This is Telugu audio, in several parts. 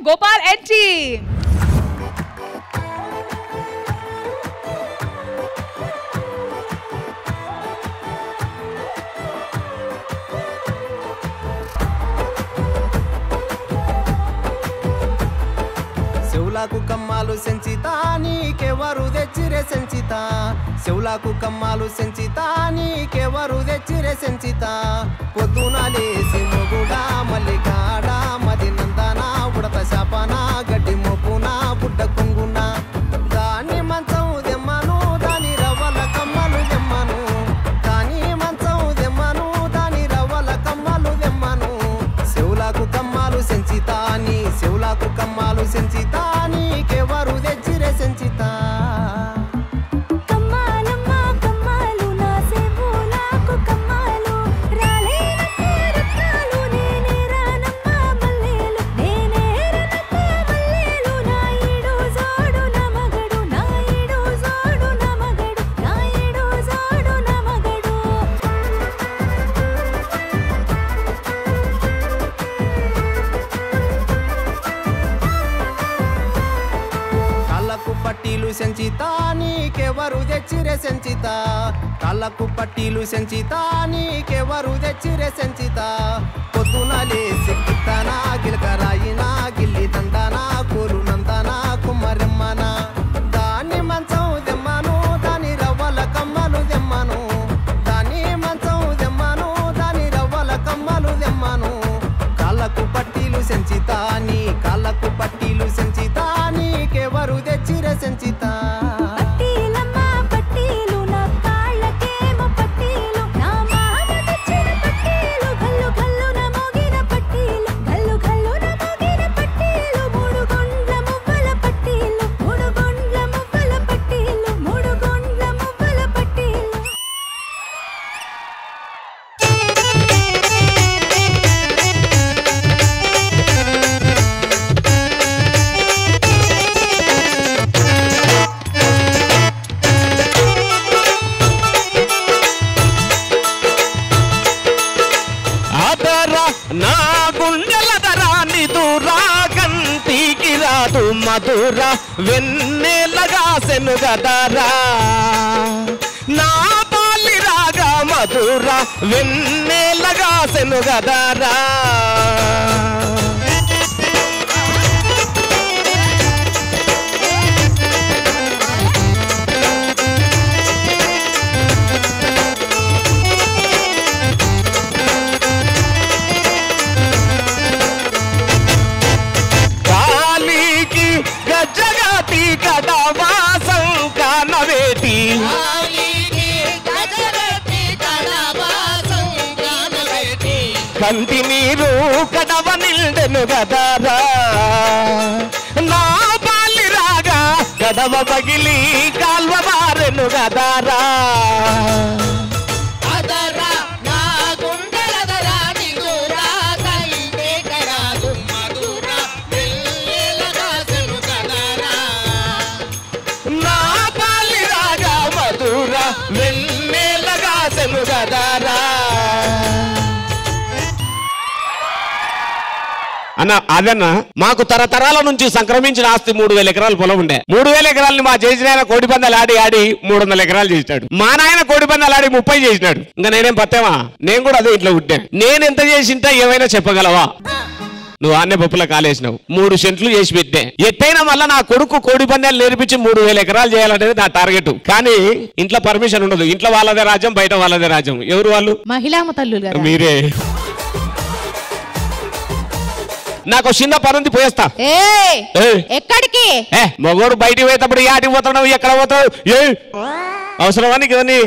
Gopal and team. శివులకు కమ్మాలు సెంచితా నీకెవరు తెచ్చిరే సెంచితా శివులకు కమ్మాలు సెంచితా నీకెవరు తెచ్చిరే సెంచితా పొద్దున లేసి మొగుడా మల్లిగాడ మది నందన ఉడత శాపన గడ్డి మొప్పున బుడ్డ కొంగున దాని మంచం దెమ్మను దాని రవ్వల కమ్మలు దెమ్మను దాని మంచం దెమ్మను దాని రవ్వల కమ్మలు దెమ్మను శివులకు కమ్మాలు సెంచితా నీ శివులకు కమ్మాలు సెంచితా నీకెవరు తెచ్చిరే సెంచితా సెంచితా నీకెవరు తెచ్చిరే సెంచితా కాళ్ళకు పట్టీలు సెంచితా నీకెవరు తెచ్చిరే సెంచితా పొద్దున లేసి గిత్తనా గిలకరాయినా గిల్లి దందనా కోలు నందనా కుమ్మరెమ్మనా దాని మంచం దెమ్మను దాని రవ్వల కమ్మలు దెమ్మను దాని మంచం దెమ్మను దాని రవ్వల కమ్మలు దెమ్మను కాళ్ళకు పట్టీలు సెంచితా నీ కాళ్ళకు పట్టీలు సెంచితా నీకెవరు తెచ్చిరే సెంచితా మధుర వెన్నెలగా సెనుగదరా నా పాలి రాగా మధుర వెన్నెలగా సెనుగదరా జగతి కడవాసం కానవేటి కంటి నీరు కడవ నిండెను గదరా నా పాలి రాగా కడవ పగిలి కాల్వ బారెను గదరా వెన్నెలగా సెనుగదరా అన్న అదన్న మాకు తరతరాల నుంచి సంక్రమించిన ఆస్తి 3000 ఎకరాల పొలం ఉండే 3000 ఎకరాలని మా చేసిన ఆయన కోడి పందాలు ఆడి 300 ఎకరాలు చేసినాడు మా నాయన కోడి పందాలు ఆడి 30 చేసినాడు ఇంకా నేనేం పత్తేమా నేను కూడా అదే ఇంట్లో పుట్టా నేను ఎంత చేసింటా ఏమైనా చెప్పగలవా నువ్వు ఆన్నే పప్పుల కాలేసినావు 3 సెంట్లు చేసి పెట్టే ఎట్టైనా మళ్ళీ నా కొడుకు కోడి పందాలు నేర్పించి 3000 ఎకరాలు చేయాలనేది నా టార్గెట్ కానీ ఇంట్లో పర్మిషన్ ఉండదు ఇంట్లో వాళ్ళదే రాజ్యం బయట వాళ్ళదే రాజ్యం ఎవరు వాళ్ళు మహిళామ తల్లులు మీరే నాకు చిన్న పనుంది పోయేస్తా ఎక్కడికి మగోడు బయటికి పోయేటప్పుడు ఆటికి పోతాడు ఎక్కడ పోతాడు అవసరమా నీకు ఇవన్నీ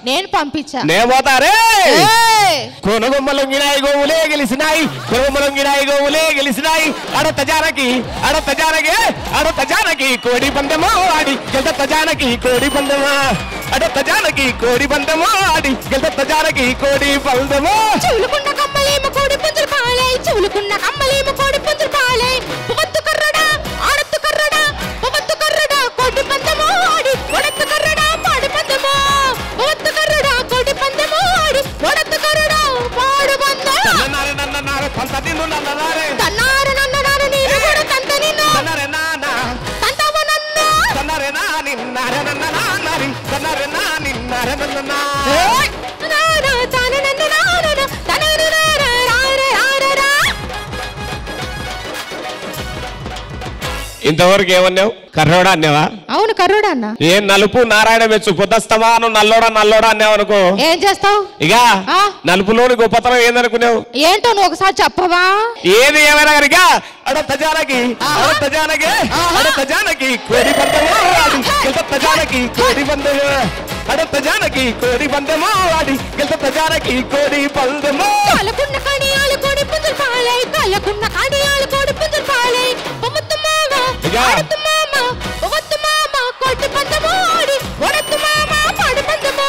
నేను పంపించా నేను పోతారే కొనుగొమ్మలొంగినాయి గోవులే గెలిసినాయి కొనుగొమ్మలొంగినాయి గోవులే గెలిసినాయి అడత జానకి కోడి పందెమో ఆడి గెలత జానకి కోడి పందెమా అడత జానకి కోడి పందెమో ఆడి గెలత జానకి కోడి పందెమో చెవులుకున్న కమ్మలేమో కోడి పుంజులు పాలై చెవులుకున్న కమ్మలేమో కోడి పుంజులు పాలై పువ్వత్తు కర్రడా ఆడత్తు కర్రడా పువ్వత్తు కర్రడా కోడి పందెమో ఆడి ఒడత్తు కర్రడా పాడి పందెమో పువ్వత్తు కర్రడా కోడి పందెమో ఆడి ఒడత్తు కర్రడా పాడు పందెమో నన్నన్నారు పంతది ఇంతవరకు ఏమన్నావు? కర్రోడా అన్నావా? అవును కర్రోడా అన్న. ఏం నలుపు నారాయణ మెచ్చు పొద్దస్తమాను నల్లోడా నల్లోడా అన్నావు అనుకో, ఏం చేస్తావు? ఇక నలుపులోని గొప్పతనం ఏందనుకున్నావు? ఏంటో నువ్వు ఒకసారి చెప్పవా? ఏది ఏమైనా కనుక అడతజానకి అడతజానకి అడతజానకి కోడి పందెము ఆడి గెలతజానకి కోడి పందెము అడతజానకి కోడి పందెము ఆడి గెలతజానకి కోడి పందెము. కలకున్న కడియాలు కోడి పుంజులు పాలై కలకున్న కడియాలు కోడి పుంజులు పాలై బొమ్మత్తు మామ ఆడతు మామ బొమ్మత్తు మామ కోడి పందెము ఆడి ఓడతు మామ పాడు పందెము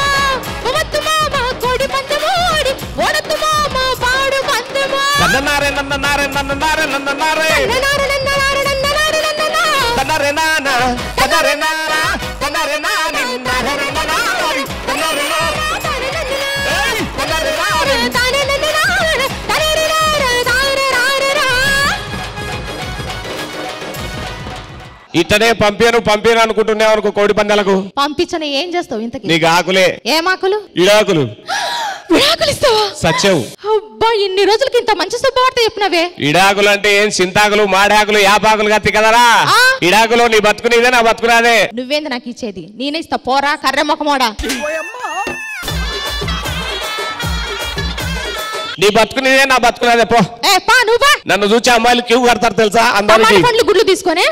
బొమ్మత్తు మామ కోడి పందెము ఆడి ఓడతు మామ పాడు పందెము. నన్ననారే నన్ననారే నన్ననారే నన్ననారే నన్ననారే నన్ననారే నన్ననారే నన్ననారే నానా నన్ననారే నానా నన్ననారే నాని నన్ననారే నన్ననారే నన్ననారే ఏయ్ నన్ననారే తానే నన్ననారే తరేరారే తారేరారేరా. ఇట్టనే పంపాను అనుకుంటున్నావు అనుకో కోడి పందాలకు. పంపించని ఏం చేస్తావు ఇంతకి? నీకు ఆకులే. ఏమాకులు? ఇడాకులు. విడాకులు ఇస్తావా? సత్యవు. అబ్బా ఇన్ని రోజులకి ఇంత మంచి శుభవార్త చెప్పినవే. ఇడాకులు అంటే ఏం చింతాకులు మాడాకులు యాపాకులు కత్తి కదరా. ఇడాకులు నీ బతుకునిదే నా బతుకురాదే. నువ్వేంది నాకు ఇచ్చేది? నేనే ఇస్తా పోరా కర్ర మొఖమోడా. నీ బతుకునిదే నా బతుకురాదే పో. ఏ పా నువ్వా. నన్ను చూసి అమ్మాయిలు క్యూ కడతారు తెలుసా అందరికి. పండ్లు గుడ్లు తీసుకొని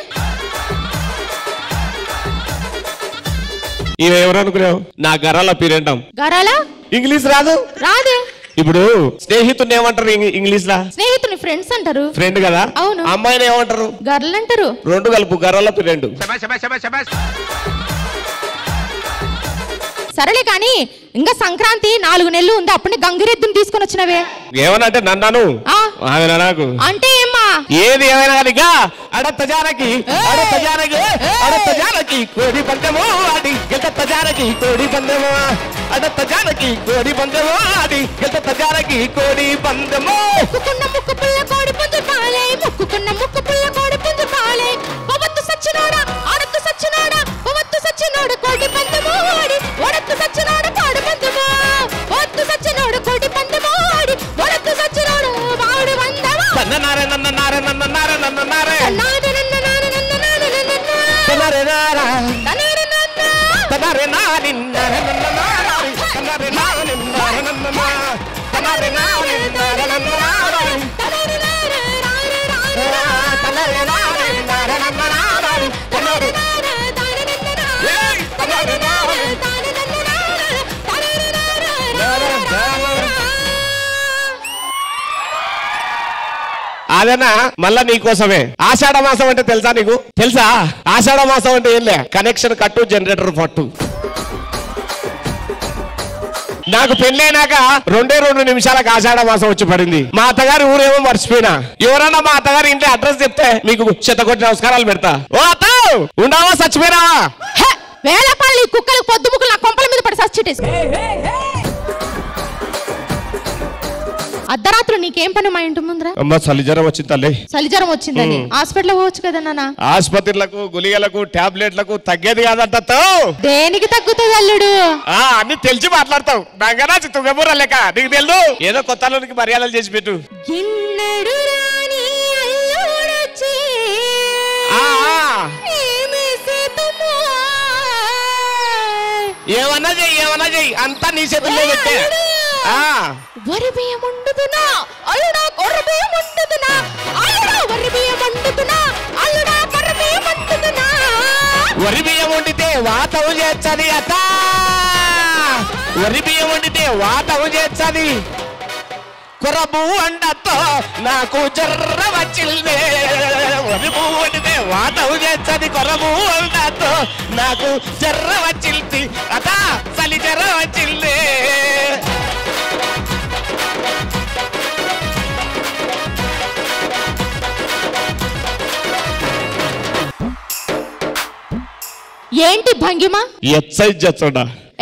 ఇవి ఎవరు అనుకున్నావు? నా గరాల పీరెంటాం. గరాలా? ఇంగ్లీష్ రాదు. రాదే. ఇప్పుడు స్నేహితుడిని ఏమంటారు ఇంగ్లీష్ లా? స్నేహితుని ఫ్రెండ్స్ అంటారు. ఫ్రెండ్ కదా. అవును. అమ్మాయిని ఏమంటారు? గర్ల్ అంటారు. రెండు కలుపు గరాల పీరెండు. సరేలే కానీ ఇంకా సంక్రాంతి 4 నెలలు ఉంది. అప్పుడు గంగిరెద్దుని తీసుకొని వచ్చినవే. ఏమనంటే నన్నాను నాకు అంటే ఏమ్మా? ఏది ఏమైనా కనుక అడతజానకి అడతజానకి అడతజానకి కోడి పందెము ఆడి గెలతజానకి కోడి పందెము అడతజానకి కోడి పందెము ఆడి గెలతజానకి కోడి పందెము. ముక్కుకున్న ముక్కు పుల్ల కోడి పుంజు పాలై ముక్కుకున్న ముక్కు పుల్ల కోడి పుంజు పాలై పొవత్తు సచ్చినోడా ఆడత్తు సచ్చినోడా పొవత్తు సచ్చినోడా కోడి పందెము ఆడి ఓడత్తు సచ్చినోడా పాడు పందెము పొవత్తు సచ్చినోడా కోడి పందెము ఆడి ఓడత్తు సచ్చినోడా పాడు పందెము. నన్ననారే నన్ననారే నన్ననారే నన్ననారే నన్ననారే నన్ననారే నన్ననారే నన్ననారే నారా నన్ననారే నన్న నన్ననారే నాని నన్ననారే నన్ననారే నాని నన్ననారే నన్ననారే నాని నన్ననారే అదేనా మళ్ళా నీకోసమే. ఆషాఢ మాసం అంటే తెలుసా నీకు? తెలుసా ఆషాఢ మాసం అంటే ఏంలే, కనెక్షన్ కట్టు జనరేటర్ పట్టు. నాకు పెళ్ళైనాక 2 నిమిషాలకు ఆషాఢ మాసం వచ్చి పడింది. మా అత్తగారి ఊరేమో మర్చిపోయినా. ఎవరన్నా మా అత్తగారి ఇంట్లో అడ్రస్ చెప్తే మీకు శతకోటి నమస్కారాలు పెడతా. ఓ అత్త ఉండవా చచ్చిపోయినావా? వేళపల్లి కుక్కలు పొద్దు ముక్కలు నా కొంపల మీద పడి సచ్చిటేసి. అర్ధరాత్రులు నీకేం పని మా ఇంటి ముందర? అమ్మ చలిజ్వరం వచ్చింది తల్లి. చలిజ్వరం వచ్చిందని హాస్పిటల్ పోవచ్చు కదా నాన్న. ఆసుపత్రులకు గుళికలకు టాబ్లెట్లకు తగ్గేది కాదంట. దేనికి తగ్గుతుంది అల్లుడు? అన్ని తెలిసి మాట్లాడతావు. నంగనా తుంగబూర లెక్క నీకు తెలుసు. ఏదో కొత్తలోనికి మర్యాదలు చేసి పెట్టు. ఏమన్నా చెయ్యి అంతా నీ చేతుల్లో పెట్టే. వరి బియ్యం వండుతున్నా అల్లుడా కొర్ర బియ్యం వండుతున్నా అల్లుడా వరి బియ్యం వండుతున్నా అల్లుడా కొర్ర బియ్యం వండుతున్నా. వరి బియ్యం వండితే వాతవు చేస్తుంది అత్త. వరి బియ్యం వండితే వాతవు చేస్తుంది. కొరబు వండతో నాకు జర్ర వచ్చిల్దే. వరి పువ్వు వండితే వాతవు చేస్తుంది. కొరబు వండతో నాకు జర్ర వచ్చిల్ది అత చలి జర్ర వచ్చిల్దే. ఏంటి భంగిమ? ఎక్సైజ్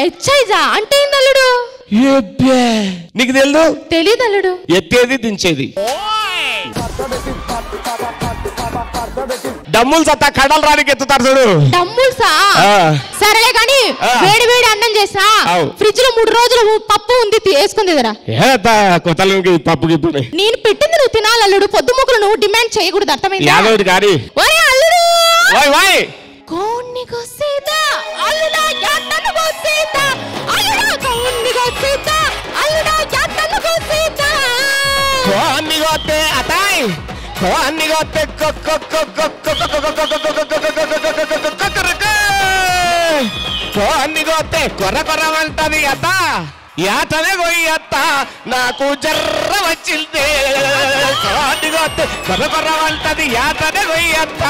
ఎక్సైజా అంటే ఏందల్లుడు? నీకు తెలుదు? తెలీదు అల్లుడు. ఎత్తేది దించేది. డమ్ములు సత్తా కడలు రానికి ఎత్తుతారు చూడు. డమ్ముల్సా? సరేలే కానీ వేడి వేడి అన్నం చేసా ఫ్రిడ్జ్ లో 3 రోజులు పప్పు ఉంది వేసుకుంది కదా. కొత్తలోకి పప్పు గిప్పుని నేను పెట్టింది నువ్వు తినాలి అల్లుడు. పొద్దుముకులు నువ్వు డిమాండ్ చేయకూడదు, అర్థమైందా? అల్లుడు ఒరే అల్లుడు వాయ్ వాయ్ కోన్ని గోసేదా అల్లుడా యాటను గోసేదా అల్లుడా కోన్ని గోసేదా అల్లుడా యాటను గోసేదా కోన్ని గోతే అతాయ్ కోన్ని గోతే కోన్ని గోతే కొర్ర కొర్ర వంటది అత్త యాటనే పోయి అత్త నాకు జర్ర వచ్చింది కోన్ని గోతే కొర్ర కొర్ర వంటది యాటనే పోయి అత్త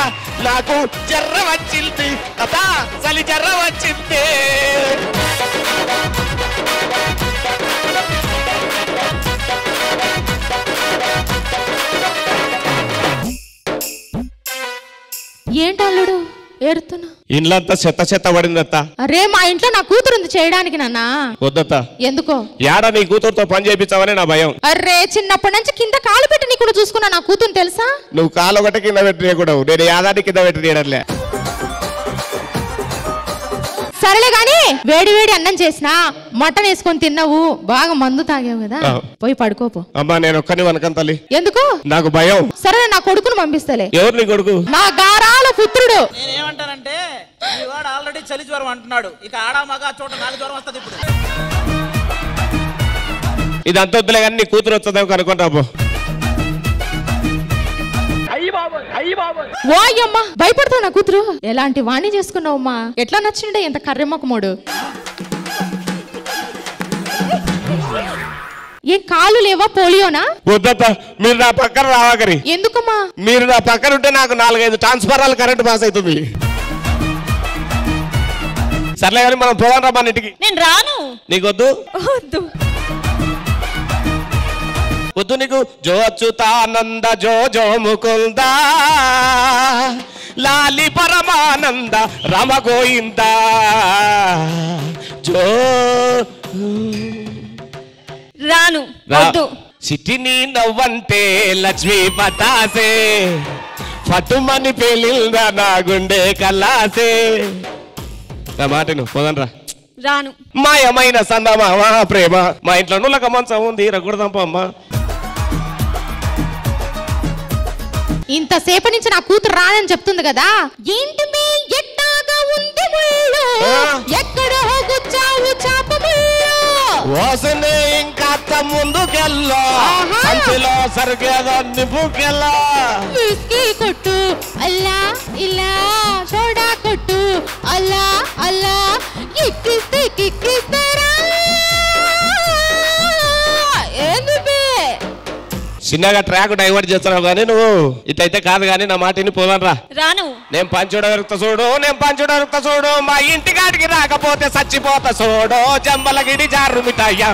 నాకు జర్ర వచ్చింది అత్త చలి జర్ర వచ్చింది ఏంటి అల్లుడు ఏడుతున్నా ఇండ్లంతా చెత్త చెత్త పడిందత్త అరే మా ఇంట్లో నా కూతురుంది చేయడానికి నాన్న వద్దత్త ఎందుకో యాడ నీ కూతురుతో పని చేయించావని నా భయం అరే చిన్నప్పటి నుంచి కింద కాలు పెట్టి నీకు చూసుకున్నా నా కూతురు తెలుసా నువ్వు కాలు ఒకటి కింద పెట్టియకూడదు నేను యాదాన్ని కింద పెట్టియడలే సరేలే గాని వేడి వేడి అన్నం చేసినా మటన్ వేసుకొని తిన్నావు బాగా మందు తాగావు కదా పోయి పడుకోపో అమ్మా నేను ఒక్కని వనకం తల్లి ఎందుకు నాకు భయం సరే నా కొడుకును పంపిస్తలే ఎవరు నీ కొడుకు నా గారాల పుత్రుడు నేనేమంటానంటే ఈ వాడు ఆల్రెడీ చలి జ్వరం అంటున్నాడు ఇక ఆడ మగ చోట నాకు జ్వరం వస్తుంది ఇప్పుడు ఇది అంత వద్దులే కానీ నీ కూతురు వస్తుందేమో కనుక్కుంటా పో ఓ అయ్యమ్మ భయపడతావు నా కూతురు ఎలాంటి వాణి చేసుకున్నావమ్మా ఎట్లా నచ్చిండే ఎంత కర్రెమ్మకమోడు ఏ కాలు లేవా పోలియోనా వద్దత్త మీరు నా పక్కన రావాకరి ఎందుకమ్మా మీరు నా పక్కన ఉంటే నాకు 4-5 ట్రాన్స్ఫారాలు కరెంట్ పాస్ అవుతుంది సర్లే కానీ మనం పోవాలి రా మన ఇంటికి నేను రాను నీకొద్దు వద్దు వద్దు నీకు జో అచ్యుతానంద జో జో ముకుంద లాలి పరమానంద రమ గోయింద జో రాను సిటిని నవ్వంటే లక్ష్మీ పటాసే ఫటుమని పేలిందా నా గుండె కల్లాసే నా మాటను పోదనరా రాను మాయమైన సందమావా ప్రేమ మా ఇంట్లో నులక మంచం ఉంది రకూడదంపమ్మా ఇంతసేపు నుంచి నా కూతురు రానని చెప్తుంది కదా ఏంటి మీ ఎట్టాగా ఉంది ముళ్ళు ఎక్కడ హోగుచ్చావు చాప ముళ్ళు ఓసనే ఇంకా ముందుకెళ్ళా సంచిలో సరిగేదో నిపుకెళ్ళా విస్కీ కొట్టు అల్లా ఇలా సోడా కొట్టు అల్లా అల్లా ఎక్కిస్తే కిక్కిస్తారా చిన్నగా ట్రాక్ డైవర్ట్ చేస్తున్నావు కానీ నువ్వు ఇట్లయితే కాదు కానీ నా మాట విని పోదానరా రాను నేను పంచుడరుకుతా చూడు నేను పంచుడరుకుతా చూడు మా ఇంటి కాడికి రాకపోతే చచ్చిపోతా చూడు జంబలగిడి జారుమిటయ్యా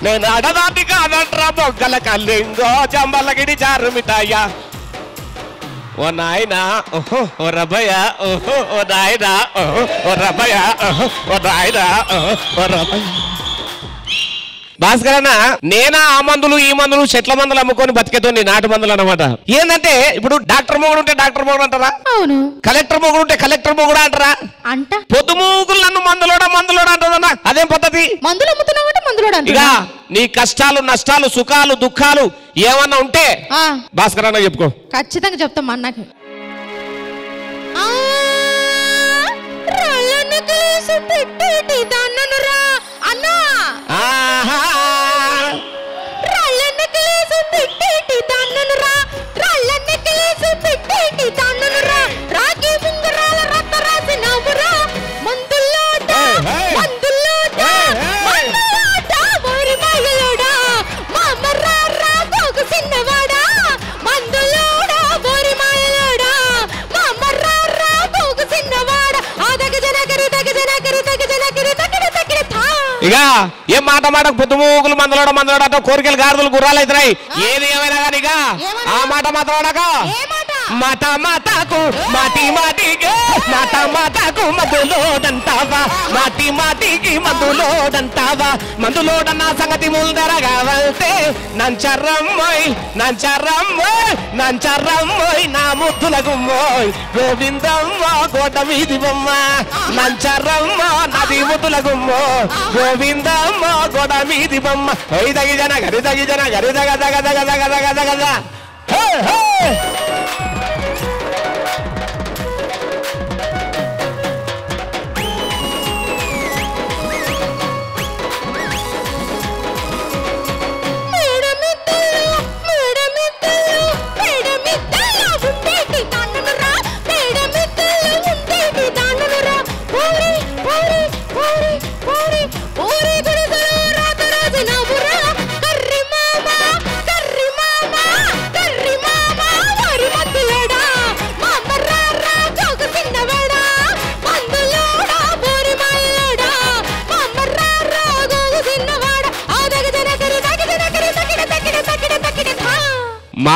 నేను అడదాటి కాదంట్రా బొగ్గల కల్లింగో జంబలగిడి జారుమిటయ్యా ఓ నాయనా ఓహో ఓ రభయ ఓహో ఓ నాయనా ఓహో ఓ రభయ ఓహో ఓ నాయనా ఓహో ఓ రభయ భాస్కరన్న నేనా ఆ మందులు ఈ మందులు చెట్ల మందులు అమ్ముకొని బతికేతోని నాటు మందులు అన్నమాట ఏంటంటే ఇప్పుడు డాక్టర్ మొగుడు ఉంటే డాక్టర్ మొగుడు అంటారా అవును కలెక్టర్ మొగుడు ఉంటే కలెక్టర్ మొగుడు అంటారా అంట పొద్దుమూకులు నన్ను మందులోడా అంటారన్నా అదేం పద్ధతి మందులు అమ్ముతున్నావంటే మందులోడు ఇక అంట నీ కష్టాలు నష్టాలు సుఖాలు దుఃఖాలు ఏమన్నా ఉంటే భాస్కరన్న చెప్పుకో ఖచ్చితంగా చెప్తాం అన్నకి అన్నా ఇక ఏం మాట మాటకు పొద్దుమూకులు మందలోడ కోరికలు గారుదలు గుర్రాలు అవుతున్నాయి ఏది ఏమైనా కానీ ఇక ఆ మాట మాట్లాడక మాట మాటకు మాటికి మందులోడంటావా మాటికి మందులోడంటావా మందులోడన్న సంగతి ముందరగా వెళ్తే నంచరమ్మోయ్ నా ముద్దుల గుమ్మోయ్ గోవిందమ్మ గోడ వీధి బొమ్మ నంచరమ్మ నది ముద్దుల గుమ్మో గోవిందమ్మ గోడ వీధి బొమ్మ గరి దగ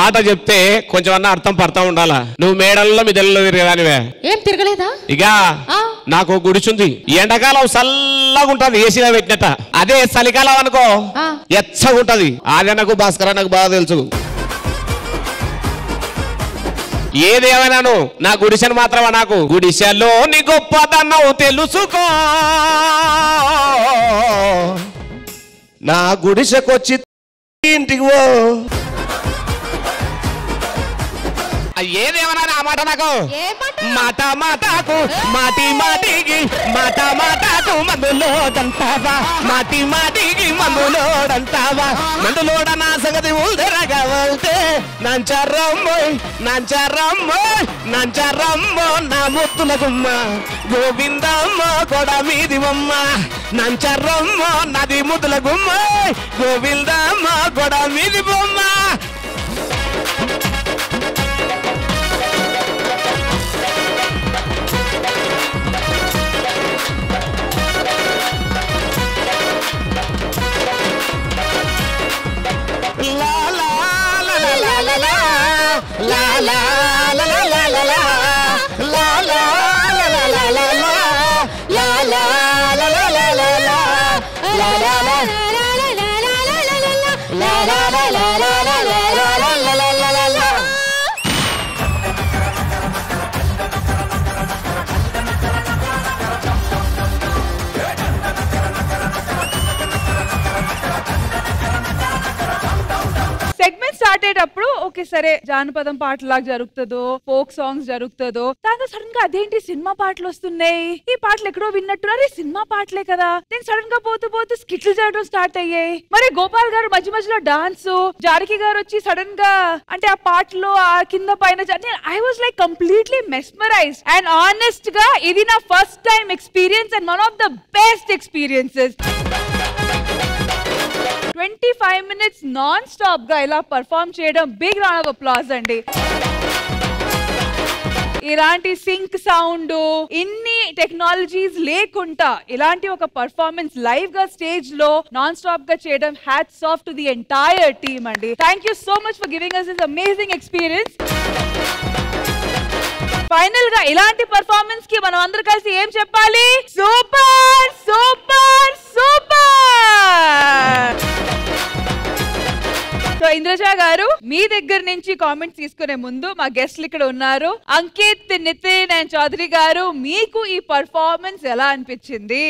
మాట చెప్తే కొంచెం అన్న అర్థం పడతా ఉండాలా. నువ్వు మేడల్లో మిదల్లో తిరగదానివే. ఏం తిరగలేదా? ఇక నాకు గుడిచుంది. ఎండాకాలం చల్లగా ఉంటది ఏసీలో పెట్టినట్ట. అదే చలికాలం అనుకో ఎచ్చగా ఉంటది. అదే నాకు భాస్కర్ నాకు బాగా తెలుసు. ఏదేమైనాను నా గుడిసెను మాత్రమా నాకు గుడిసెలో నీ గొప్పదన్నవు తెలుసుకో. నా గుడిసెకొచ్చి ఇంటికి పో. ఏదేమన్నా ఆ మాట నాకు మాట మాటకు మాటి మాటికి మాట మాటకు మందులోడంతావా మాటి మాటికి మందులోడంతావా మందులోడ నా సంగతి ఊదరగా వెళ్తే నంచరమ్మో నా ముత్తుల గుమ్మ గోవిందమ్మ కొడ మీది బొమ్మ నంచరమ్మ నది ముద్దుల గుమ్మ గోవిందమ్మ కొడ మీది బొమ్మ. సెగ్మెంట్ స్టార్ట్ అయ్యేటప్పుడు ఓకే సరే జానపదం పాటలాగా జరుగుతుందో ఫోక్ సాంగ్స్ జరుగుతుందో దాంతో సడన్ గా అదేంటి సినిమా పాటలు వస్తున్నాయి ఈ పాటలు ఎక్కడో విన్నట్టు అరే సినిమా పాటలే కదా నేను సడన్ గా పోతూ పోతూ స్కిట్లు చేయడం స్టార్ట్ అయ్యాయి మరి గోపాల్ గారు మధ్య మధ్యలో డాన్స్ జానకి గారు వచ్చి సడన్ గా అంటే ఆ పాటలో ఆ కింద పైన I was like completely mesmerised and honest గా ఇది నా first time experience and one of the best experiences 25 minutes non stop గా ఇలా పర్ఫార్మ్ చేయడం బిగ్ రౌండ్ ఆఫ్ అప్లాజ్ అండి. ఇలాంటి సింక్ సౌండ్ ఇన్ని టెక్నాలజీస్ లేకుండా ఇలాంటి ఒక పర్ఫార్మెన్స్ లైవ్ గా స్టేజ్ లో నాన్ స్టాప్ గా చేయడం hats off to the entire team అండి. Thank you so much for giving us this amazing experience. Final గా ఇలాంటి పర్ఫార్మెన్స్ కి మనం అందరూ కలిసి ఏం చెప్పాలి? Super super super. So Indraja garu మీ దగ్గర నుంచి కామెంట్స్ తీసుకునే ముందు మా గెస్ట్లు ఇక్కడ ఉన్నారు. అంకిత్, నితిన్ అండ్ చౌదరి గారు మీకు ఈ పర్ఫార్మెన్స్ ఎలా అనిపించింది?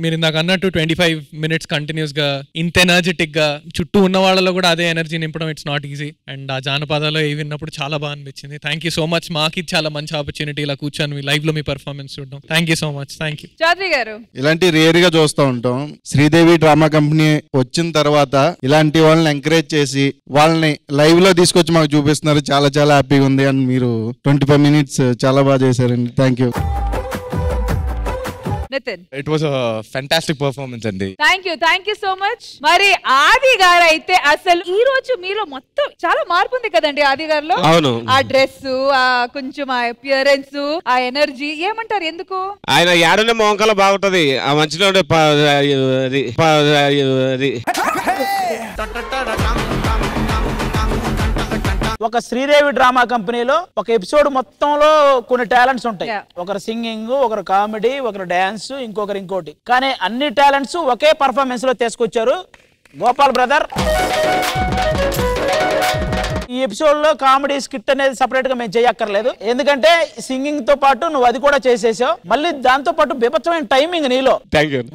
మీరు ఇందాక అన్నట్టు 25 minutes కంటిన్యూస్ గా ఇంత ఎనర్జెటిక్ గా చుట్టూ ఉన్న వాళ్ళలో కూడా అదే ఎనర్జీ నింపడం ఇట్స్ నాట్ ఈజీ. అండ్ ఆ జానపదాలో ఏ విన్నప్పుడు చాలా బాగా అనిపించింది. Thank you so much. మాకు చాలా మంచి ఆపర్చునిటీ ఇలా కూర్చొని లైవ్ లో మీ పర్ఫార్మెన్స్ చూడడం. Thank you so much. Thank you. Chowdary garu ఇలాంటి రేర్ గా చూస్తూ ఉంటాం. శ్రీదేవి డ్రామా కంపెనీ వచ్చిన తర్వాత ఇలాంటి వాళ్ళని ఎంకరేజ్ చేసి వాళ్ళని లైవ్ లో తీసుకొచ్చి మాకు చూపిస్తున్నారు. చాలా చాలా హ్యాపీగా ఉంది. అండ్ మీరు 25 minutes చాలా బాగా చేశారండి. Thank you. Nithin it was a fantastic performance అండి. Thank you so much. మరి ఆది గారు అయితే అసలు ఈ రోజు మీలో మొత్తం చాలా మార్పు ఉంది కదండి ఆది గారిలో. అవును. ఆ డ్రెస్ ఆ కొంచెం ఆ అపియరెన్స్ ఆ ఎనర్జీ ఏమంటారు ఎందుకు? ఆయన ఏడనే మోంకల బాగుంటది. ఆ మంచిలో ఒక శ్రీదేవి డ్రామా కంపెనీలో ఒక ఎపిసోడ్ మొత్తంలో కొన్ని టాలెంట్స్ ఉంటాయి. ఒకరు సింగింగ్, ఒకరు కామెడీ, ఒకరు డాన్స్, ఇంకొకరు ఇంకోటి. కానీ అన్ని టాలెంట్స్ ఒకే పర్ఫార్మెన్స్ లో తీసుకొచ్చారు గోపాల్ బ్రదర్. ఈ ఎపిసోడ్ లో కామెడీ స్కిట్ అనేది సపరేట్ గా మేము చేయక్కర్లేదు. ఎందుకంటే సింగింగ్ తో పాటు నువ్వు అది కూడా చేసేసావు. మళ్ళీ దాంతో పాటు బీభత్సమైన టైమింగ్ నీలో.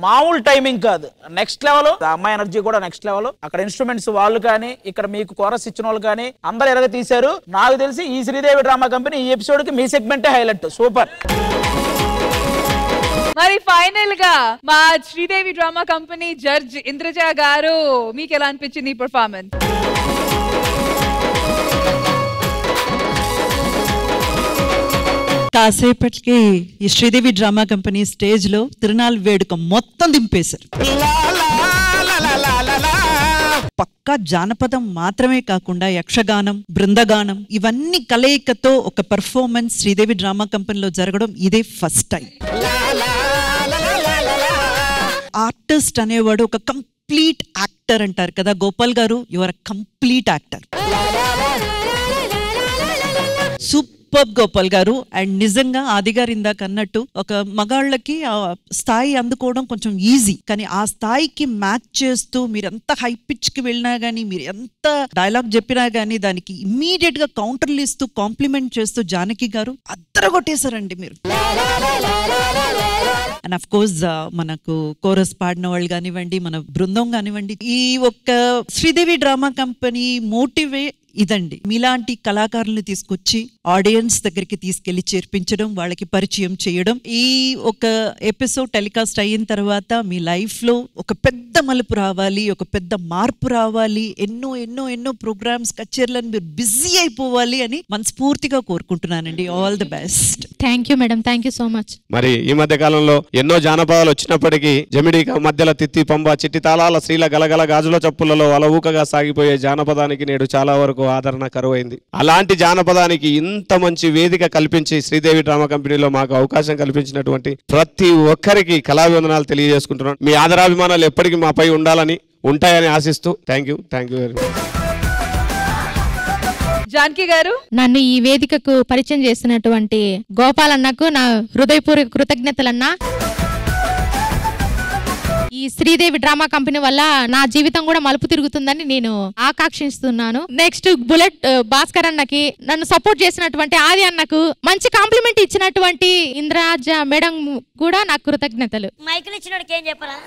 మామూలు టైమింగ్ కాదు, నెక్స్ట్ లెవెల్. అమ్మాయి ఎనర్జీ కూడా నెక్స్ట్ లెవెల్. అక్కడ ఇన్స్ట్రుమెంట్స్ వాళ్ళు కానీ ఇక్కడ మీకు కోరస్ ఇచ్చిన వాళ్ళు కానీ అందరు ఎలాగ తీశారు. నాకు తెలిసి ఈ శ్రీదేవి డ్రామా కంపెనీ ఈ ఎపిసోడ్ కి మీ సెగ్మెంటే హైలైట్. సూపర్. మరి ఫైనల్ గా మా Sridevi drama company judge Indraja గారు మీకు ఎలా అనిపించింది ఈ పర్ఫార్మెన్స్? కాసేపటికి ఈ శ్రీదేవి డ్రామా కంపెనీ స్టేజ్ లో తిరునాళ్ళ వేడుక మొత్తం దింపేశారు. పక్కా జానపదం మాత్రమే కాకుండా యక్షగానం, బృందగానం ఇవన్నీ కలయికతో ఒక పెర్ఫార్మెన్స్ శ్రీదేవి డ్రామా కంపెనీలో జరగడం ఇదే ఫస్ట్ టైం. ఆర్టిస్ట్ అనేవాడు ఒక కంప్లీట్ యాక్టర్ అంటారు కదా. Gopal garu you are complete actor. Super Gopal garu. And నిజంగా ఆది గారు ఇందాక అన్నట్టు ఒక మగాళ్ళకి ఆ స్థాయి అందుకోవడం కొంచెం ఈజీ, కానీ ఆ స్థాయికి మ్యాచ్ చేస్తూ మీరు ఎంత హై పిచ్ కి వెళ్ళినా గానీ, మీరు ఎంత డైలాగ్ చెప్పినా గానీ దానికి ఇమ్మీడియట్ గా కౌంటర్లు ఇస్తూ కాంప్లిమెంట్ చేస్తూ జానకి గారు అద్దరగొట్టేశారండి మీరు. అండ్ అఫ్ కోర్స్ మనకు కోరస్ పాడిన వాళ్ళు కానివ్వండి, మన బృందం కానివ్వండి, ఈ ఒక్క శ్రీదేవి డ్రామా కంపెనీ మోటివే ఇదండి. మీలాంటి కళాకారులను తీసుకొచ్చి ఆడియన్స్ దగ్గరికి తీసుకెళ్లి చేర్పించడం, వాళ్ళకి పరిచయం చేయడం. ఈ ఒక ఎపిసోడ్ టెలికాస్ట్ అయిన తర్వాత మీ లైఫ్ లో ఒక పెద్ద మలుపు రావాలి, ఒక పెద్ద మార్పు రావాలి, ఎన్నో ఎన్నో ఎన్నో ప్రోగ్రామ్స్ కచేర్లను మీరు బిజీ అయిపోవాలి అని మనస్ఫూర్తిగా కోరుకుంటున్నానండి. All the best. Thank you madam, thank you so much. మరి ఈ మధ్య కాలంలో ఎన్నో జానపదాలు వచ్చినప్పటికీ జమిడిక మధ్యల తిత్తి పంబ చిట్టి తాళాల శ్రీల గలగల గాజుల చప్పులలో అలవూకగా సాగిపోయే జానపదానికి నేడు చాలా వరకు ఆదరణ కరువైంది. అలాంటి జానపదానికి ఇంత మంచి వేదిక కల్పించి శ్రీదేవి డ్రామా కంపెనీలో మాకు అవకాశం కల్పించినటువంటి ప్రతి ఒక్కరికి కళాభివందనాలు తెలియజేసుకుంటున్నాను. మీ ఆదరాభిమానాలు ఎప్పటికీ మాపై ఉండాలని, ఉంటాయని ఆశిస్తూ thank you very much. Janaki గారు, నన్ను ఈ వేదికకు పరిచయం చేస్తున్నటువంటి గోపాల్ అన్నకు నా హృదయపూర్వక కృతజ్ఞతలన్నా. ఈ శ్రీదేవి డ్రామా కంపెనీ వల్ల నా జీవితం కూడా మలుపు తిరుగుతుందని నేను ఆకాంక్షిస్తున్నాను. నెక్స్ట్ బుల్లెట్ భాస్కర్ అన్నకి, నన్ను సపోర్ట్ చేసినటువంటి ఆది అన్నకు, మంచి కాంప్లిమెంట్ ఇచ్చినటువంటి ఇంద్రాజ మేడం కూడా నాకు కృతజ్ఞతలు. మైకులు ఇచ్చినోడికి ఏం చెప్పరా?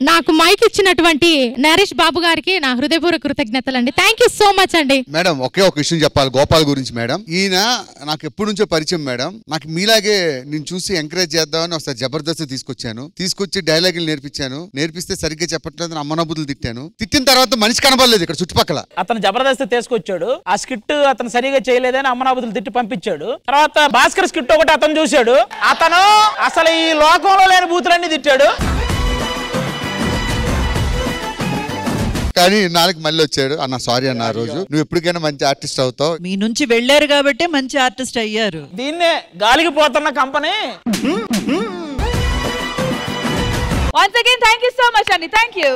నాకు మైక్ ఇచ్చినటువంటి నరేష్ బాబు గారికి నా హృదయపూర్వక కృతజ్ఞతలు అండి. థ్యాంక్ యూ సో మచ్ అండి. మేడం ఒకే ఒక విషయం చెప్పాలి గోపాల్ గురించి. మేడం ఈయన నాకు ఎప్పటి నుంచో పరిచయం మేడం. నాకు మీలాగే నేను చూసి ఎంకరేజ్ చేద్దామని ఒకసారి జబర్దస్త్ తీసుకొచ్చి డైలాగులు నేర్పిస్తే సరిగ్గా చెప్పట్లేదు, అమ్మనబుద్ధులు తిట్టిన తర్వాత మనిషి కనబడలేదు ఇక్కడ చుట్టుపక్కల. అతను జబర్దస్త్ తీసుకొచ్చాడు, ఆ స్కిట్ అతను సరిగా చేయలేదని అమ్మనాబుద్ధులు తిట్టి పంపించాడు. తర్వాత భాస్కర్ స్కిట్ ఒకటి అతను చూశాడు, అతను అసలు ఈ లోకంలో లేని బూతులన్నీ తిట్టాడు. కానీ నాలుగు మళ్ళీ వచ్చాడు అన్న, సారీ అన్న, ఆ రోజు నువ్వు ఎప్పటికైనా మంచి ఆర్టిస్ట్ అవుతావు. మీ నుంచి వెళ్ళారు కాబట్టి మంచి ఆర్టిస్ట్ అయ్యారు. దీన్నే గాలికి పోతున్న company. once again thank you so much అండి. Thank you.